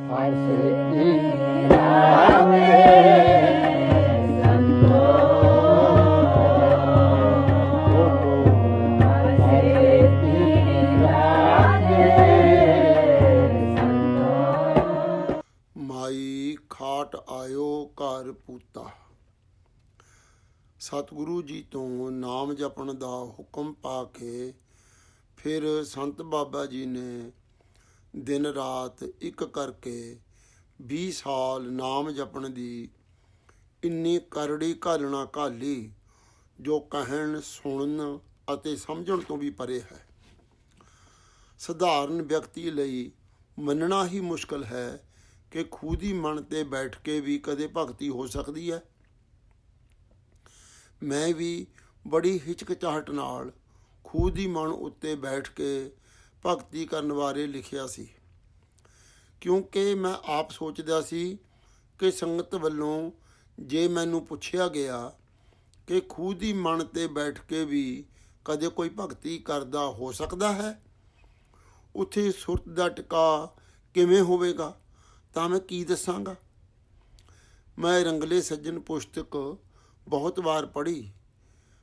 ਮਾਈ ਖਾਟ ਆਇਓ ਘਰ ਪੂਤਾ। ਸਤਿਗੁਰੂ ਜੀ ਤੋਂ ਨਾਮ ਜਪਣ ਦਾ ਹੁਕਮ ਪਾ ਕੇ ਫਿਰ ਸੰਤ ਬਾਬਾ ਜੀ ਨੇ ਦਿਨ ਰਾਤ ਇੱਕ ਕਰਕੇ 20 ਸਾਲ ਨਾਮ ਜਪਣ ਦੀ ਇੰਨੀ ਕਰੜੀ ਘਾਲਣਾ ਘਾਲੀ ਜੋ ਕਹਿਣ ਸੁਣਨ ਅਤੇ ਸਮਝਣ ਤੋਂ ਵੀ ਪਰੇ ਹੈ। ਸਧਾਰਨ ਵਿਅਕਤੀ ਲਈ ਮੰਨਣਾ ਹੀ ਮੁਸ਼ਕਲ ਹੈ ਕਿ ਖੁਦ ਹੀ ਮਨ 'ਤੇ ਬੈਠ ਕੇ ਵੀ ਕਦੇ ਭਗਤੀ ਹੋ ਸਕਦੀ ਹੈ। ਮੈਂ ਵੀ ਬੜੀ ਹਿਚਕਚਾਹਟ ਨਾਲ ਖੁਦ ਹੀ ਮਨ ਉੱਤੇ ਬੈਠ ਕੇ ਭਗਤੀ ਕਰਨ ਬਾਰੇ ਲਿਖਿਆ ਸੀ, ਕਿਉਂਕਿ ਮੈਂ ਆਪ ਸੋਚਦਾ ਸੀ ਕਿ ਸੰਗਤ ਵੱਲੋਂ ਜੇ ਮੈਨੂੰ ਪੁੱਛਿਆ ਗਿਆ ਕਿ ਖੁਦ ਹੀ ਮਨ 'ਤੇ ਬੈਠ ਕੇ ਵੀ ਕਦੇ ਕੋਈ ਭਗਤੀ ਕਰਦਾ ਹੋ ਸਕਦਾ ਹੈ, ਉੱਥੇ ਸੁਰਤ ਦਾ ਟਿਕਾ ਕਿਵੇਂ ਹੋਵੇਗਾ, ਤਾਂ ਮੈਂ ਕੀ ਦੱਸਾਂਗਾ। ਮੈਂ ਰੰਗਲੇ ਸੱਜਣ ਪੁਸਤਕ ਬਹੁਤ ਵਾਰ ਪੜ੍ਹੀ,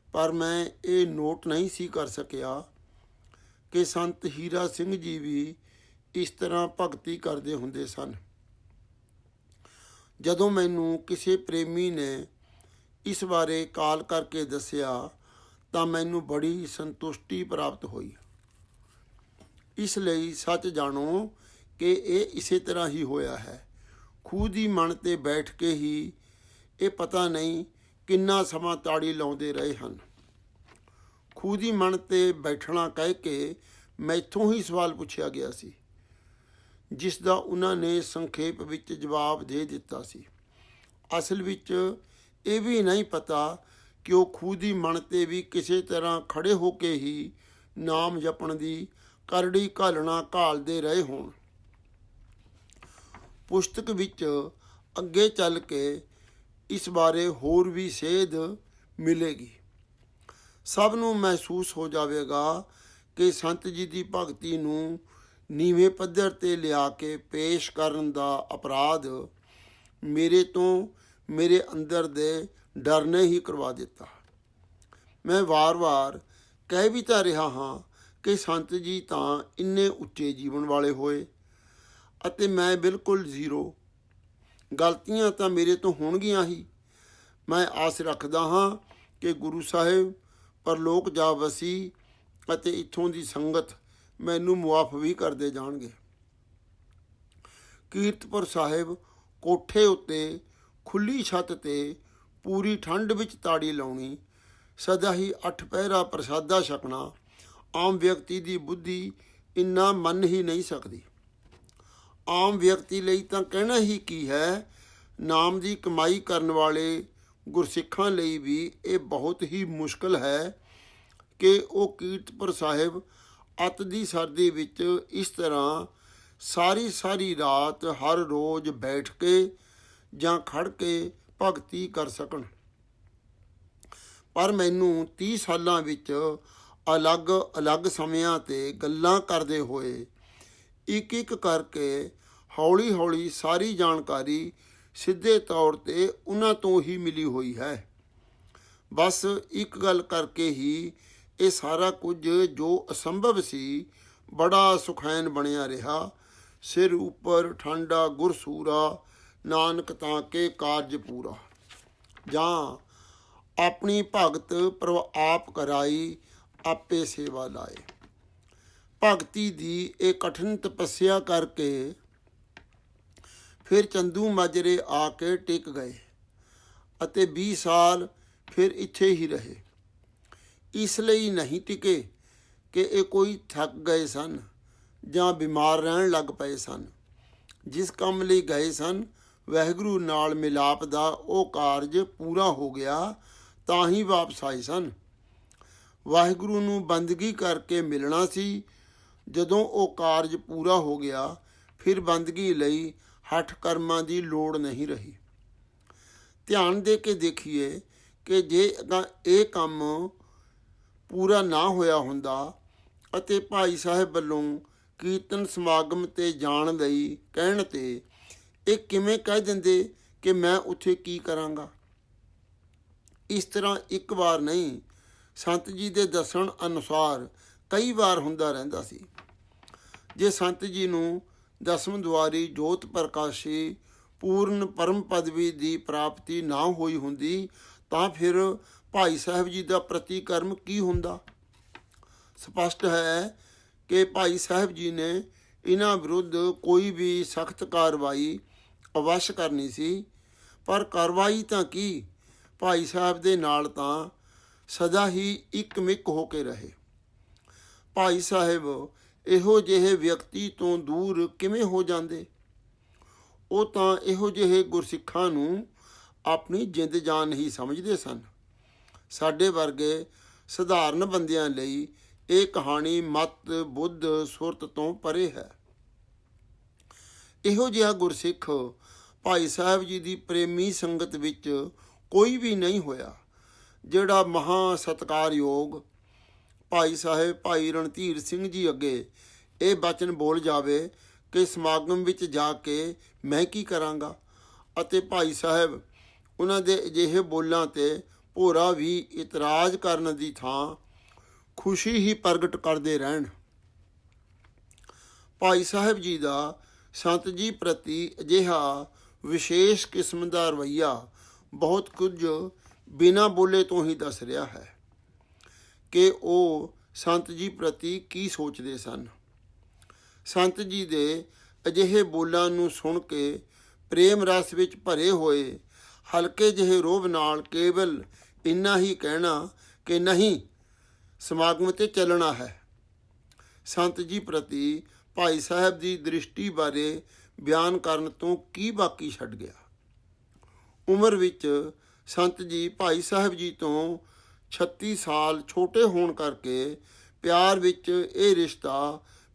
ਪਰ ਮੈਂ ਇਹ ਨੋਟ ਨਹੀਂ ਸੀ ਕਰ ਸਕਿਆ ਕਿ ਸੰਤ ਹੀਰਾ ਸਿੰਘ ਜੀ ਵੀ ਇਸ ਤਰ੍ਹਾਂ ਭਗਤੀ ਕਰਦੇ ਹੁੰਦੇ ਸਨ। ਜਦੋਂ ਮੈਨੂੰ ਕਿਸੇ ਪ੍ਰੇਮੀ ਨੇ ਇਸ ਬਾਰੇ ਕਾਲ ਕਰਕੇ ਦੱਸਿਆ ਤਾਂ ਮੈਨੂੰ ਬੜੀ ਸੰਤੁਸ਼ਟੀ ਪ੍ਰਾਪਤ ਹੋਈ। ਇਸ ਲਈ ਸੱਚ ਜਾਣੋ ਕਿ ਇਹ ਇਸੇ ਤਰ੍ਹਾਂ ਹੀ ਹੋਇਆ ਹੈ। ਖੁਦ ਹੀ ਮਨ 'ਤੇ ਬੈਠ ਕੇ ਹੀ ਇਹ ਪਤਾ ਨਹੀਂ ਕਿੰਨਾ ਸਮਾਂ ਤਾੜੀ ਲਾਉਂਦੇ ਰਹੇ ਹਨ। ਖੁਦ ਹੀ ਮਨ 'ਤੇ ਬੈਠਣਾ ਕਹਿ ਕੇ ਮੈਥੋਂ ਹੀ ਸਵਾਲ ਪੁੱਛਿਆ ਗਿਆ ਸੀ, ਜਿਸ ਦਾ ਉਹਨਾਂ ਨੇ ਸੰਖੇਪ ਵਿੱਚ ਜਵਾਬ ਦੇ ਦਿੱਤਾ ਸੀ। ਅਸਲ ਵਿੱਚ ਇਹ ਵੀ ਨਹੀਂ ਪਤਾ ਕਿ ਉਹ ਖੁਦ ਹੀ ਮਨ 'ਤੇ ਵੀ ਕਿਸੇ ਤਰ੍ਹਾਂ ਖੜ੍ਹੇ ਹੋ ਕੇ ਹੀ ਨਾਮ ਜਪਣ ਦੀ ਕਰੜੀ ਘਾਲਣਾ ਘਾਲਦੇ ਰਹੇ ਹੋਣ। ਪੁਸਤਕ ਵਿੱਚ ਅੱਗੇ ਚੱਲ ਕੇ ਇਸ ਬਾਰੇ ਹੋਰ ਵੀ ਸੇਧ ਮਿਲੇਗੀ। ਸਭ ਨੂੰ ਮਹਿਸੂਸ ਹੋ ਜਾਵੇਗਾ ਕਿ ਸੰਤ ਜੀ ਦੀ ਭਗਤੀ ਨੂੰ ਨੀਵੇਂ ਪੱਧਰ 'ਤੇ ਲਿਆ ਕੇ ਪੇਸ਼ ਕਰਨ ਦਾ ਅਪਰਾਧ ਮੇਰੇ ਤੋਂ ਮੇਰੇ ਅੰਦਰ ਦੇ ਡਰ ਨੇ ਹੀ ਕਰਵਾ ਦਿੱਤਾ। ਮੈਂ ਵਾਰ-ਵਾਰ ਕਹਿ ਵੀ ਤਾਂ ਰਿਹਾ ਹਾਂ ਕਿ ਸੰਤ ਜੀ ਤਾਂ ਇੰਨੇ ਉੱਚੇ ਜੀਵਨ ਵਾਲੇ ਹੋਏ ਅਤੇ ਮੈਂ ਬਿਲਕੁਲ ਜ਼ੀਰੋ। ਗਲਤੀਆਂ ਤਾਂ ਮੇਰੇ ਤੋਂ ਹੋਣਗੀਆਂ ਹੀ। ਮੈਂ ਆਸ ਰੱਖਦਾ ਹਾਂ ਕਿ ਗੁਰੂ ਸਾਹਿਬ ਪਰਲੋਕ ਜਾ ਵਸੀ ਅਤੇ ਇੱਥੋਂ ਦੀ ਸੰਗਤ ਮੈਨੂੰ ਮੁਆਫ ਵੀ ਕਰਦੇ ਜਾਣਗੇ। ਕੀਰਤਪੁਰ ਸਾਹਿਬ ਕੋਠੇ ਉੱਤੇ ਖੁੱਲ੍ਹੀ ਛੱਤ 'ਤੇ ਪੂਰੀ ਠੰਡ ਵਿੱਚ ਤਾੜੀ ਲਾਉਣੀ, ਸਦਾ ਹੀ 8 ਪਹਿਰਾ ਪ੍ਰਸਾਦਾ ਛਕਣਾ ਆਮ ਵਿਅਕਤੀ ਦੀ ਬੁੱਧੀ ਇੰਨਾ ਮੰਨ ਹੀ ਨਹੀਂ ਸਕਦੀ। ਆਮ ਵਿਅਕਤੀ ਲਈ ਤਾਂ ਕਹਿਣਾ ਹੀ ਕੀ ਹੈ, ਨਾਮ ਦੀ ਕਮਾਈ ਕਰਨ ਵਾਲੇ ਗੁਰਸਿੱਖਾਂ ਲਈ ਵੀ ਇਹ ਬਹੁਤ ਹੀ ਮੁਸ਼ਕਲ ਹੈ ਕਿ ਉਹ ਕੀਰਤਪੁਰ ਸਾਹਿਬ ਅੱਤ ਦੀ ਸਰਦੀ ਵਿੱਚ ਇਸ ਤਰ੍ਹਾਂ ਸਾਰੀ ਰਾਤ ਹਰ ਰੋਜ਼ ਬੈਠ ਕੇ ਜਾਂ ਖੜ੍ਹ ਕੇ ਭਗਤੀ ਕਰ ਸਕਣ। ਪਰ ਮੈਨੂੰ 30 ਸਾਲਾਂ ਵਿੱਚ ਅਲੱਗ ਸਮਿਆਂ 'ਤੇ ਗੱਲਾਂ ਕਰਦੇ ਹੋਏ ਇੱਕ ਕਰਕੇ ਹੌਲੀ ਸਾਰੀ ਜਾਣਕਾਰੀ ਸਿੱਧੇ ਤੌਰ 'ਤੇ ਉਹਨਾਂ ਤੋਂ ਹੀ ਮਿਲੀ ਹੋਈ ਹੈ। ਬਸ ਇੱਕ ਗੱਲ ਕਰਕੇ ਹੀ ਇਹ ਸਾਰਾ ਕੁਝ ਜੋ ਅਸੰਭਵ ਸੀ ਬੜਾ ਸੁਖੈਨ ਬਣਿਆ ਰਿਹਾ। ਸਿਰ ਉੱਪਰ ਠਾਂਡਾ ਗੁਰਸੂਰਾ, ਨਾਨਕ ਤਾਂ ਕੇ ਕਾਰਜ ਪੂਰਾ। ਜਾਂ ਆਪਣੀ ਭਗਤ ਆਪ ਕਰਾਈ, ਆਪੇ ਸੇਵਾ ਲਾਏ। ਭਗਤੀ ਦੀ ਇਹ ਕਠਿਨ ਤਪੱਸਿਆ ਕਰਕੇ ਫਿਰ ਚੰਦੂ ਮਾਜਰੇ ਆ ਕੇ ਟਿਕ ਗਏ ਅਤੇ 20 ਸਾਲ ਫਿਰ ਇੱਥੇ ਹੀ ਰਹੇ। ਇਸ ਲਈ ਨਹੀਂ ਟਿਕੇ ਕਿ ਇਹ ਕੋਈ ਥੱਕ ਗਏ ਸਨ ਜਾਂ ਬਿਮਾਰ ਰਹਿਣ ਲੱਗ ਪਏ ਸਨ। ਜਿਸ ਕੰਮ ਲਈ ਗਏ ਸਨ, ਵਾਹਿਗੁਰੂ ਨਾਲ ਮਿਲਾਪ ਦਾ ਉਹ ਕਾਰਜ ਪੂਰਾ ਹੋ ਗਿਆ ਤਾਂ ਹੀ ਵਾਪਸ ਆਏ ਸਨ। ਵਾਹਿਗੁਰੂ ਨੂੰ ਬੰਦਗੀ ਕਰਕੇ ਮਿਲਣਾ ਸੀ। ਜਦੋਂ ਉਹ ਕਾਰਜ ਪੂਰਾ ਹੋ ਗਿਆ, ਫਿਰ ਬੰਦਗੀ ਲਈ ਹੱਠ ਕਰਮਾਂ ਦੀ ਲੋੜ ਨਹੀਂ ਰਹੀ। ਧਿਆਨ ਦੇ ਕੇ ਦੇਖੀਏ ਕਿ ਜੇ ਇਹ ਕੰਮ ਪੂਰਾ ਨਾ ਹੋਇਆ ਹੁੰਦਾ ਅਤੇ ਭਾਈ ਸਾਹਿਬ ਵੱਲੋਂ ਕੀਰਤਨ ਸਮਾਗਮ 'ਤੇ ਜਾਣ ਲਈ ਕਹਿਣ 'ਤੇ ਇਹ ਕਿਵੇਂ ਕਹਿ ਦਿੰਦੇ ਕਿ ਮੈਂ ਉੱਥੇ ਕੀ ਕਰਾਂਗਾ। ਇਸ ਤਰ੍ਹਾਂ ਇੱਕ ਵਾਰ ਨਹੀਂ, ਸੰਤ ਜੀ ਦੇ ਦੱਸਣ ਅਨੁਸਾਰ ਕਈ ਵਾਰ ਹੁੰਦਾ ਰਹਿੰਦਾ ਸੀ। ਜੇ ਸੰਤ ਜੀ ਨੂੰ ਦਸਮ ਦੁਆਰੀ ਜੋਤ ਪ੍ਰਕਾਸ਼ੀ ਪੂਰਨ ਪਰਮ ਪਦਵੀ ਦੀ ਪ੍ਰਾਪਤੀ ਨਾ ਹੋਈ ਹੁੰਦੀ ਤਾਂ ਫਿਰ ਭਾਈ ਸਾਹਿਬ ਜੀ ਦਾ ਪ੍ਰਤੀਕਰਮ ਕੀ ਹੁੰਦਾ। ਸਪਸ਼ਟ ਹੈ ਕਿ ਭਾਈ ਸਾਹਿਬ ਜੀ ਨੇ ਇਹਨਾਂ ਵਿਰੁੱਧ ਕੋਈ ਵੀ ਸਖਤ ਕਾਰਵਾਈ ਅਵੱਸ਼ ਕਰਨੀ ਸੀ, ਪਰ ਕਾਰਵਾਈ ਤਾਂ ਕੀ, ਭਾਈ ਸਾਹਿਬ ਦੇ ਨਾਲ ਤਾਂ ਸਦਾ ਹੀ ਇੱਕਮਿਕ ਹੋ ਕੇ ਰਹੇ। ਭਾਈ ਸਾਹਿਬ ਇਹੋ ਜਿਹੇ ਵਿਅਕਤੀ ਤੋਂ ਦੂਰ ਕਿਵੇਂ ਹੋ ਜਾਂਦੇ। ਉਹ ਤਾਂ ਇਹੋ ਜਿਹੇ ਗੁਰਸਿੱਖਾਂ ਨੂੰ ਆਪਣੀ ਜਿੰਦ ਜਾਨ ਹੀ ਸਮਝਦੇ ਸਨ। ਸਾਡੇ ਵਰਗੇ ਸਧਾਰਨ ਬੰਦਿਆਂ ਲਈ ਇਹ ਕਹਾਣੀ ਮਤ ਬੁੱਧ ਸੁਰਤ ਤੋਂ ਪਰੇ ਹੈ। ਇਹੋ ਜਿਹਾ ਗੁਰਸਿੱਖ ਭਾਈ ਸਾਹਿਬ ਜੀ ਦੀ ਪ੍ਰੇਮੀ ਸੰਗਤ ਵਿੱਚ ਕੋਈ ਵੀ ਨਹੀਂ ਹੋਇਆ ਜਿਹੜਾ ਮਹਾਂ ਸਤਿਕਾਰਯੋਗ ਭਾਈ ਸਾਹਿਬ ਭਾਈ ਰਣਧੀਰ ਸਿੰਘ ਜੀ ਅੱਗੇ ਇਹ ਬਚਨ ਬੋਲ ਜਾਵੇ ਕਿ ਸਮਾਗਮ ਵਿੱਚ ਜਾ ਕੇ ਮੈਂ ਕੀ ਕਰਾਂਗਾ, ਅਤੇ ਭਾਈ ਸਾਹਿਬ ਉਹਨਾਂ ਦੇ ਅਜਿਹੇ ਬੋਲਾਂ 'ਤੇ ਭੋਰਾ ਵੀ ਇਤਰਾਜ਼ ਕਰਨ ਦੀ ਥਾਂ ਖੁਸ਼ੀ ਹੀ ਪ੍ਰਗਟ ਕਰਦੇ ਰਹਿਣ। ਭਾਈ ਸਾਹਿਬ ਜੀ ਦਾ ਸੰਤ ਜੀ ਪ੍ਰਤੀ ਅਜਿਹਾ ਵਿਸ਼ੇਸ਼ ਕਿਸਮ ਦਾ ਰਵੱਈਆ ਬਹੁਤ ਕੁਝ ਬਿਨਾਂ ਬੋਲੇ ਤੋਂ ਹੀ ਦੱਸ ਰਿਹਾ ਹੈ ਕਿ ਉਹ ਸੰਤ ਜੀ ਪ੍ਰਤੀ ਕੀ ਸੋਚਦੇ ਸਨ। ਸੰਤ ਜੀ ਦੇ ਅਜਿਹੇ ਬੋਲਾਂ ਨੂੰ ਸੁਣ ਕੇ ਪ੍ਰੇਮ ਰਸ ਵਿੱਚ ਭਰੇ ਹੋਏ ਹਲਕੇ ਜਿਹੇ ਰੋਹਬ ਨਾਲ ਕੇਵਲ ਇੰਨਾ ਹੀ ਕਹਿਣਾ ਕਿ ਨਹੀਂ, ਸਮਾਗਮ 'ਤੇ ਚੱਲਣਾ ਹੈ। ਸੰਤ ਜੀ ਪ੍ਰਤੀ ਭਾਈ ਸਾਹਿਬ ਦੀ ਦ੍ਰਿਸ਼ਟੀ ਬਾਰੇ ਬਿਆਨ ਕਰਨ ਤੋਂ ਕੀ ਬਾਕੀ ਛੱਡ ਗਿਆ। ਉਮਰ ਵਿੱਚ ਸੰਤ ਜੀ ਭਾਈ ਸਾਹਿਬ ਜੀ ਤੋਂ 36 ਸਾਲ ਛੋਟੇ ਹੋਣ ਕਰਕੇ ਪਿਆਰ ਵਿੱਚ ਇਹ ਰਿਸ਼ਤਾ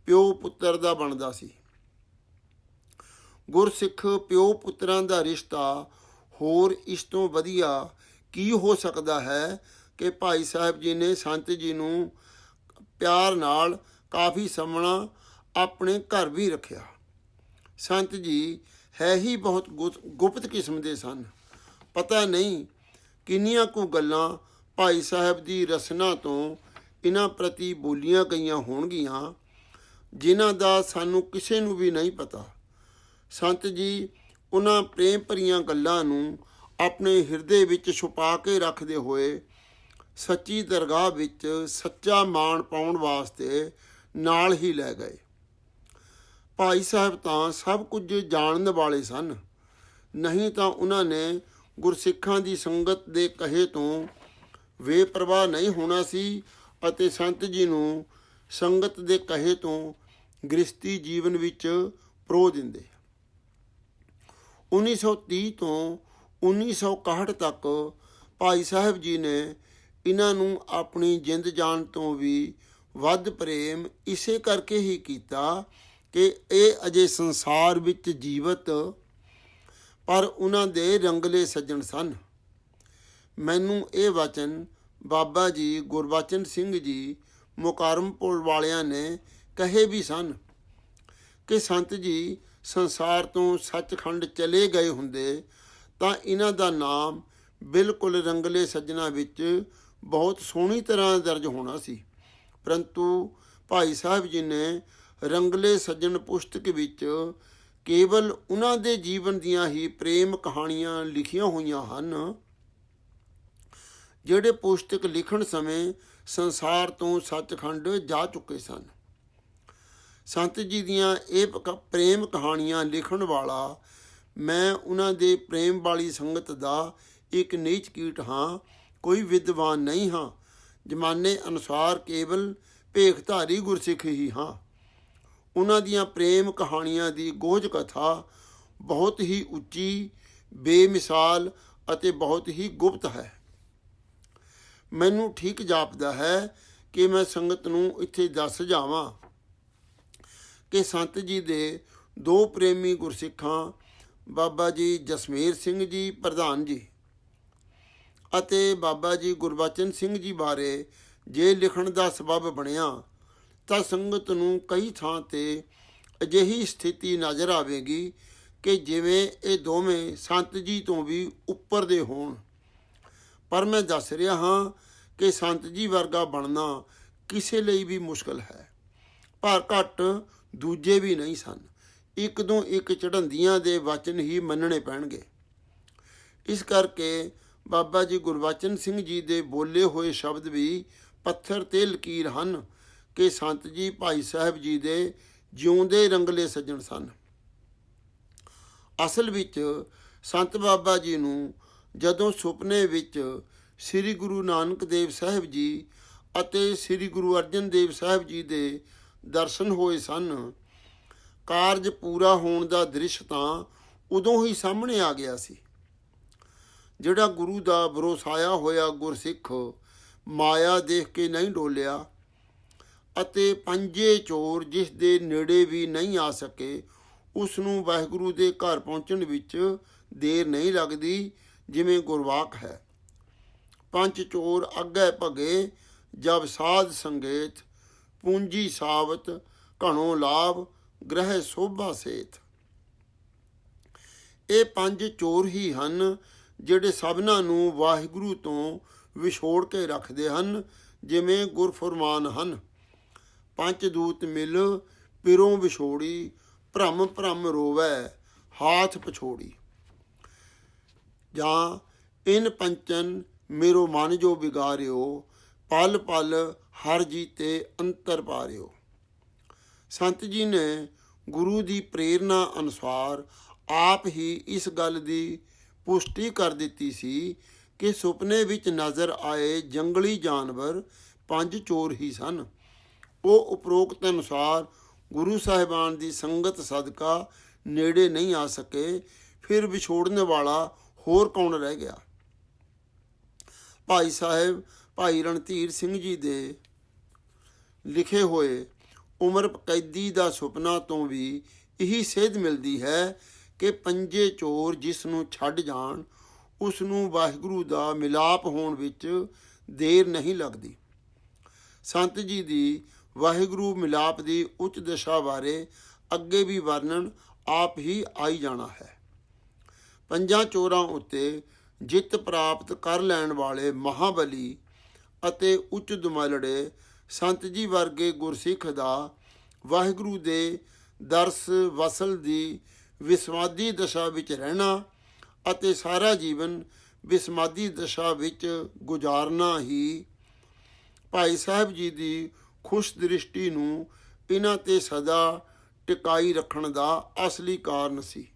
ਪਿਓ ਪੁੱਤਰ ਦਾ ਬਣਦਾ ਸੀ। ਗੁਰਸਿੱਖ ਪਿਓ ਪੁੱਤਰਾਂ ਦਾ ਰਿਸ਼ਤਾ ਹੋਰ ਇਸ ਤੋਂ ਵਧੀਆ ਕੀ ਹੋ ਸਕਦਾ ਹੈ ਕਿ ਭਾਈ ਸਾਹਿਬ ਜੀ ਨੇ ਸੰਤ ਜੀ ਨੂੰ ਪਿਆਰ ਨਾਲ ਕਾਫੀ ਸਮਾਂ ਆਪਣੇ ਘਰ ਵੀ ਰੱਖਿਆ। ਸੰਤ ਜੀ ਹੈ ਹੀ ਬਹੁਤ ਗੁਪਤ ਕਿਸਮ ਦੇ ਸਨ। ਪਤਾ ਨਹੀਂ ਕਿੰਨੀਆਂ ਕੁ ਗੱਲਾਂ ਭਾਈ ਸਾਹਿਬ ਦੀ ਰਸਨਾ ਤੋਂ ਇਹਨਾਂ ਪ੍ਰਤੀ ਬੋਲੀਆਂ ਗਈਆਂ ਹੋਣਗੀਆਂ ਜਿਨ੍ਹਾਂ ਦਾ ਸਾਨੂੰ ਕਿਸੇ ਨੂੰ ਵੀ ਨਹੀਂ ਪਤਾ। ਸੰਤ ਜੀ ਉਹਨਾਂ ਪ੍ਰੇਮ ਭਰੀਆਂ ਗੱਲਾਂ ਨੂੰ ਆਪਣੇ ਹਿਰਦੇ ਵਿੱਚ ਛੁਪਾ ਕੇ ਰੱਖਦੇ ਹੋਏ ਸੱਚੀ ਦਰਗਾਹ ਵਿੱਚ ਸੱਚਾ ਮਾਣ ਪਾਉਣ ਵਾਸਤੇ ਨਾਲ ਹੀ ਲੈ ਗਏ। ਭਾਈ ਸਾਹਿਬ ਤਾਂ ਸਭ ਕੁਝ ਜਾਣਨ ਵਾਲੇ ਸਨ, ਨਹੀਂ ਤਾਂ ਉਹਨਾਂ ਨੇ ਗੁਰਸਿੱਖਾਂ ਦੀ ਸੰਗਤ ਦੇ ਕਹੇ ਤੋਂ ਬੇਪਰਵਾਹ ਨਹੀਂ ਹੋਣਾ ਸੀ ਅਤੇ ਸੰਤ ਜੀ ਨੂੰ ਸੰਗਤ ਦੇ ਕਹੇ ਤੋਂ ਗ੍ਰਸਤੀ ਜੀਵਨ ਵਿੱਚ ਪਰੋ ਦਿੰਦੇ। 1930 ਤੋਂ 1961 ਤੱਕ ਭਾਈ ਸਾਹਿਬ ਜੀ ਨੇ ਇਹਨਾਂ ਨੂੰ ਆਪਣੀ ਜਿੰਦ ਜਾਨ ਤੋਂ ਵੀ ਵੱਧ ਪ੍ਰੇਮ ਇਸੇ ਕਰਕੇ ਹੀ ਕੀਤਾ ਕਿ ਇਹ ਅਜੇ ਸੰਸਾਰ ਵਿੱਚ ਜੀਵਤ ਪਰ ਉਹਨਾਂ ਦੇ ਰੰਗਲੇ ਸੱਜਣ ਸਨ। ਮੈਨੂੰ ਇਹ ਵਚਨ ਬਾਬਾ ਜੀ ਗੁਰਬਚਨ ਸਿੰਘ ਜੀ ਮੁਕਾਰਮਪੁਰ ਵਾਲਿਆਂ ਨੇ ਕਹੇ ਵੀ ਸਨ ਕਿ ਸੰਤ ਜੀ ਸੰਸਾਰ ਤੋਂ ਸੱਚਖੰਡ ਚਲੇ ਗਏ ਹੁੰਦੇ ਤਾਂ ਇਹਨਾਂ ਦਾ ਨਾਮ ਬਿਲਕੁਲ ਰੰਗਲੇ ਸੱਜਣਾ ਵਿੱਚ ਬਹੁਤ ਸੋਹਣੀ ਤਰ੍ਹਾਂ ਦਰਜ ਹੋਣਾ ਸੀ। ਪਰੰਤੂ ਭਾਈ ਸਾਹਿਬ ਜੀ ਨੇ ਰੰਗਲੇ ਸੱਜਣ ਪੁਸਤਕ ਵਿੱਚ ਕੇਵਲ ਉਹਨਾਂ ਦੇ ਜੀਵਨ ਦੀਆਂ ਹੀ ਪ੍ਰੇਮ ਕਹਾਣੀਆਂ ਲਿਖੀਆਂ ਹੋਈਆਂ ਹਨ ਜਿਹੜੇ ਪੁਸਤਕ ਲਿਖਣ ਸਮੇਂ ਸੰਸਾਰ ਤੋਂ ਸੱਚਖੰਡ ਜਾ ਚੁੱਕੇ ਸਨ। ਸੰਤ ਜੀ ਦੀਆਂ ਇਹ ਪ੍ਰੇਮ ਕਹਾਣੀਆਂ ਲਿਖਣ ਵਾਲਾ ਮੈਂ ਉਹਨਾਂ ਦੇ ਪ੍ਰੇਮ ਵਾਲੀ ਸੰਗਤ ਦਾ ਇੱਕ ਨੀਚ ਕੀਟ ਹਾਂ, ਕੋਈ ਵਿਦਵਾਨ ਨਹੀਂ ਹਾਂ। ਜ਼ਮਾਨੇ ਅਨੁਸਾਰ ਕੇਵਲ ਭੇਖਧਾਰੀ ਗੁਰਸਿੱਖ ਹੀ ਹਾਂ। ਉਹਨਾਂ ਦੀਆਂ ਪ੍ਰੇਮ ਕਹਾਣੀਆਂ ਦੀ ਗੋਝ ਕਥਾ ਬਹੁਤ ਹੀ ਉੱਚੀ, ਬੇਮਿਸਾਲ ਅਤੇ ਬਹੁਤ ਹੀ ਗੁਪਤ ਹੈ। ਮੈਨੂੰ ਠੀਕ ਜਾਪਦਾ ਹੈ ਕਿ ਮੈਂ ਸੰਗਤ ਨੂੰ ਇੱਥੇ ਦੱਸ ਜਾਵਾਂ ਕਿ ਸੰਤ ਜੀ ਦੇ ਦੋ ਪ੍ਰੇਮੀ ਗੁਰਸਿੱਖਾਂ ਬਾਬਾ ਜੀ ਜਸਮੇਰ ਸਿੰਘ ਜੀ ਪ੍ਰਧਾਨ ਜੀ ਅਤੇ ਬਾਬਾ ਜੀ ਗੁਰਬਚਨ ਸਿੰਘ ਜੀ ਬਾਰੇ ਜੇ ਲਿਖਣ ਦਾ ਸਬੱਬ ਬਣਿਆ ਤਾਂ ਸੰਗਤ ਨੂੰ ਕਈ ਥਾਂ ਤੇ ਅਜਿਹੀ ਸਥਿਤੀ ਨਜ਼ਰ ਆਵੇਗੀ ਕਿ ਜਿਵੇਂ ਇਹ ਦੋਵੇਂ ਸੰਤ ਜੀ ਤੋਂ ਵੀ ਉੱਪਰ ਦੇ ਹੋਣ। ਪਰ ਮੈਂ ਦੱਸ ਰਿਹਾ ਹਾਂ ਕਿ ਸੰਤ ਜੀ ਵਰਗਾ ਬਣਨਾ ਕਿਸੇ ਲਈ ਵੀ ਮੁਸ਼ਕਲ ਹੈ। ਪਰ ਘੱਟ ਦੂਜੇ ਵੀ ਨਹੀਂ ਸਨ। ਇੱਕ ਤੋਂ ਇੱਕ ਚੜ੍ਹੰਦੀਆਂ ਦੇ ਵਚਨ ਹੀ ਮੰਨਣੇ ਪੈਣਗੇ। ਇਸ ਕਰਕੇ ਬਾਬਾ ਜੀ ਗੁਰਬਚਨ ਸਿੰਘ ਜੀ ਦੇ ਬੋਲੇ ਹੋਏ ਸ਼ਬਦ ਵੀ ਪੱਥਰ ਤੇ ਲਕੀਰ ਹਨ ਕਿ ਸੰਤ ਜੀ ਭਾਈ ਸਾਹਿਬ ਜੀ ਦੇ ਜਿਉਂਦੇ ਰੰਗਲੇ ਸੱਜਣ ਸਨ। ਅਸਲ ਵਿੱਚ ਸੰਤ ਬਾਬਾ ਜੀ ਨੂੰ ਜਦੋਂ ਸੁਪਨੇ ਵਿੱਚ ਸ੍ਰੀ ਗੁਰੂ ਨਾਨਕ ਦੇਵ ਸਾਹਿਬ ਜੀ ਅਤੇ ਸ੍ਰੀ ਗੁਰੂ ਅਰਜਨ ਦੇਵ ਸਾਹਿਬ ਜੀ ਦੇ ਦਰਸ਼ਨ ਹੋਏ ਸਨ, ਕਾਰਜ ਪੂਰਾ ਹੋਣ ਦਾ ਦ੍ਰਿਸ਼ ਤਾਂ ਉਦੋਂ ਹੀ ਸਾਹਮਣੇ ਆ ਗਿਆ ਸੀ। ਜਿਹੜਾ ਗੁਰੂ ਦਾ ਬਰੋਸਾਇਆ ਹੋਇਆ ਗੁਰਸਿੱਖ ਮਾਇਆ ਦੇਖ ਕੇ ਨਹੀਂ ਡੋਲਿਆ ਅਤੇ ਪੰਜੇ ਚੋਰ ਜਿਸ ਦੇ ਨੇੜੇ ਵੀ ਨਹੀਂ ਆ ਸਕੇ, ਉਸ ਨੂੰ ਵਾਹਿਗੁਰੂ ਦੇ ਘਰ ਪਹੁੰਚਣ ਵਿੱਚ ਦੇਰ ਨਹੀਂ ਲੱਗਦੀ। ਜਿਵੇਂ ਗੁਰਵਾਕ ਹੈ, ਪੰਜ ਚੋਰ ਅੱਗੇ ਭਗੇ ਜਬ ਸਾਧ ਸੰਗੇਤ, ਪੂੰਜੀ ਸਾਵਤ ਘਣੋ ਲਾਭ ਗ੍ਰਹਿ ਸੋਭਾ ਸੇਤ। ਇਹ ਪੰਜ ਚੋਰ ਹੀ ਹਨ ਜਿਹੜੇ ਸਭਨਾਂ ਨੂੰ ਵਾਹਿਗੁਰੂ ਤੋਂ ਵਿਛੋੜ ਕੇ ਰੱਖਦੇ ਹਨ। ਜਿਵੇਂ ਗੁਰਫੁਰਮਾਨ ਹਨ, ਪੰਜ ਦੂਤ ਮਿਲ ਪਿਰੋਂ ਵਿਛੋੜੀ, ਭ੍ਰਮ ਭ੍ਰਮ ਰੋਵੈ ਹਾਥ ਪਛੋੜੀ। ਜਾਂ ਇਨ ਪੰਚਨ ਮੇਰੋ ਮਨ ਜੋ ਵਿਗਾਰਿਓ, ਪਲ ਪਲ ਹਰ ਜੀਤੇ ਅੰਤਰ ਪਾਰਿਓ। ਸੰਤ ਜੀ ਨੇ ਗੁਰੂ ਦੀ ਪ੍ਰੇਰਨਾ ਅਨੁਸਾਰ ਆਪ ਹੀ ਇਸ ਗੱਲ ਦੀ ਪੁਸ਼ਟੀ ਕਰ ਦਿੱਤੀ ਸੀ ਕਿ ਸੁਪਨੇ ਵਿੱਚ ਨਜ਼ਰ ਆਏ ਜੰਗਲੀ ਜਾਨਵਰ ਪੰਜ ਚੋਰ ਹੀ ਸਨ। ਉਹ ਉਪਰੋਕਤ ਅਨੁਸਾਰ ਗੁਰੂ ਸਾਹਿਬਾਨ ਦੀ ਸੰਗਤ ਸਦਕਾ ਨੇੜੇ ਨਹੀਂ ਆ ਸਕੇ। ਫਿਰ ਵਿਛੋੜਨ ਵਾਲਾ ਹੋਰ ਕੌਣ ਰਹਿ ਗਿਆ? ਭਾਈ ਸਾਹਿਬ ਭਾਈ ਰਣਧੀਰ ਸਿੰਘ ਜੀ ਦੇ ਲਿਖੇ ਹੋਏ ਉਮਰ ਕੈਦੀ ਦਾ ਸੁਪਨਾ ਤੋਂ ਵੀ ਇਹੀ ਸੇਧ ਮਿਲਦੀ ਹੈ ਕਿ ਪੰਜੇ ਚੋਰ ਜਿਸ ਨੂੰ ਛੱਡ ਜਾਣ, ਉਸ ਨੂੰ ਵਾਹਿਗੁਰੂ ਦਾ ਮਿਲਾਪ ਹੋਣ ਵਿੱਚ ਦੇਰ ਨਹੀਂ ਲੱਗਦੀ। ਸੰਤ ਜੀ ਦੀ ਵਾਹਿਗੁਰੂ ਮਿਲਾਪ ਦੀ ਉੱਚ ਦਸ਼ਾ ਬਾਰੇ ਅੱਗੇ ਵੀ ਵਰਣਨ ਆਪ ਹੀ ਆਈ ਜਾਣਾ ਹੈ। ਪੰਜਾਂ ਚੋਰਾਂ ਉੱਤੇ ਜਿੱਤ ਪ੍ਰਾਪਤ ਕਰ ਲੈਣ ਵਾਲੇ ਮਹਾਬਲੀ ਅਤੇ ਉੱਚ ਦੁਮਾਲੜੇ ਸੰਤ ਜੀ ਵਰਗੇ ਗੁਰਸਿੱਖ ਦਾ ਵਾਹਿਗੁਰੂ ਦੇ ਦਰਸ ਵਸਲ ਦੀ ਵਿਸਮਾਦੀ ਦਸ਼ਾ ਵਿੱਚ ਰਹਿਣਾ ਅਤੇ ਸਾਰਾ ਜੀਵਨ ਵਿਸਮਾਦੀ ਦਸ਼ਾ ਵਿੱਚ ਗੁਜ਼ਾਰਨਾ ਹੀ ਭਾਈ ਸਾਹਿਬ ਜੀ ਦੀ ਖੁਸ਼ ਦ੍ਰਿਸ਼ਟੀ ਨੂੰ ਇਹਨਾਂ ਤੇ ਸਦਾ ਟਿਕਾਈ ਰੱਖਣ ਦਾ ਅਸਲੀ ਕਾਰਨ ਸੀ।